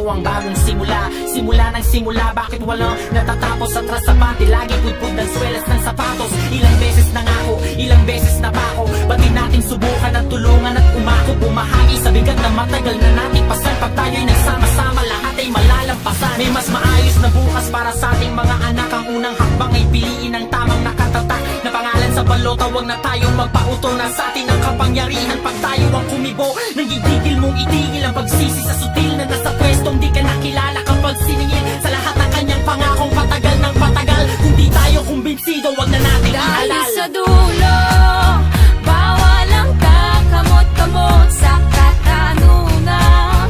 ito ang bagong simula. Simula ng simula, bakit walang natatapos? Atras sa panty, lagi pudpud ng swelas ng sapatos. Ilang beses na nga ako, ilang beses na ba ako? Ba't di natin subukan at tulungan at umako? Bumahagi sa bigat na matagal na nating pasan. Pag tayo'y nagsama-sama, lahat ay malalampasan. May mas maayos na bukas para sa ating mga anak. Ang unang hakbang ay piliin ang tamang nakatatak na pangalan sa balota. Huwag na tayong magpauto, na sa atin ang kapangyarihan. Pag tayo ang kumibo, nanggigigil mong itigil ang pagsisi sa sutil na nasa pwestong di ka nakilala. Kapag siningil sa lahat ng kanyang pangakong patagal ng patagal, kung di tayo kumbinsido, wag na natin ihalal. Dahil sa dulo, bawal ang kakamot-kamot sa katanungan.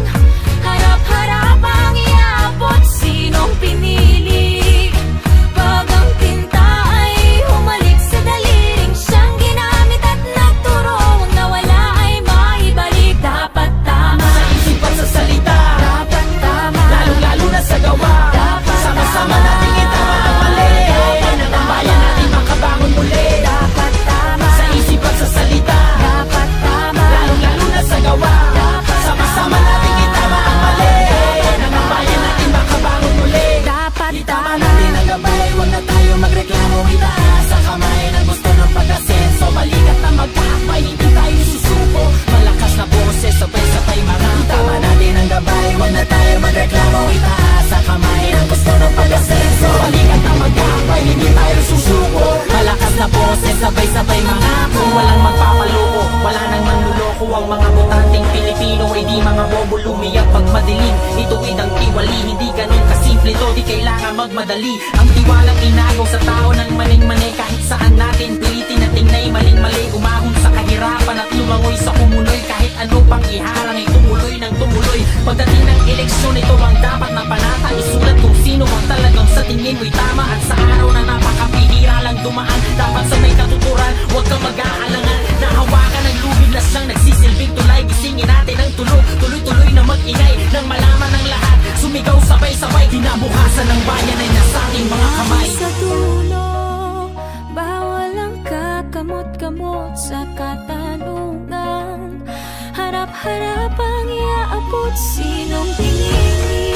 Harap-harap ang iabot, sinong pinili? Pag ang tinta ay humalik sa daliling siyang ginamit at nagturo, ang nawala ay maibalik. Dapat tama sa isip at sa salita, dapat tama, lalong-lalo na sa gawa. dapat Sama-sama tama, natin itama ang mali, ng ang bayan natin makabangon muli. dapat tama, Sa isip at sa salita, dapat tama, lalong-lalo na sa gawa. Sama-sama natin itama ang mali, ng ang bayan natin makabangon muli. dapat Itama tama. natin ang gabay, huwag na tayo magreklamo. Itaas sa kamay ng gusto ng pag-asenso. Balikat na magkakbay, hindi tayo susuko. Malakas na boses, sabay-sabay marako. Itama natin ang gabay, huwag na tayo magreklamo. Itaas sa kamay ng gusto ng pag-asenso. Balikat na magkakbay, hindi tayo susuko. Malakas na boses, sabay-sabay marako. Walang magpapaloko, wala nang manluloko. Ang mga botanteng Pilipino ay di mga bobo lumiyak pag madilim. Ituwid ang tiwali, hindi ganun kasimple to. Di kailangan magmadali, ang tiwalang inagaw sa tao ng maling-mani. Kahit saan natin pilitin at tingnay maling-mali. Umahon sa kahirapan at lumangoy sa kumuloy. Kahit ano pang iharang ay tumuloy ng tumuloy. Pagdating ng eleksyon, ito ang dapat na panata. Isulat kung sino ang talagang sa tingin mo'y tama. At sa araw na napakapihira lang dumaan, dapat sa may katuturan, huwag kang mag-aalangan. Nahawakan ng lubid na siyang nagsisilbing tulay. Gisingin natin ang tulog, tuloy-tuloy na mag-ingay. Nang malaman ng lahat, sumigaw sabay-sabay. Kinabukasan ng bayan ay nasa ating mga kamay. Sa dulo, bawal ang kakamot-kamot sa katanungan. Harap-harap ang iaabot, sinong pinili?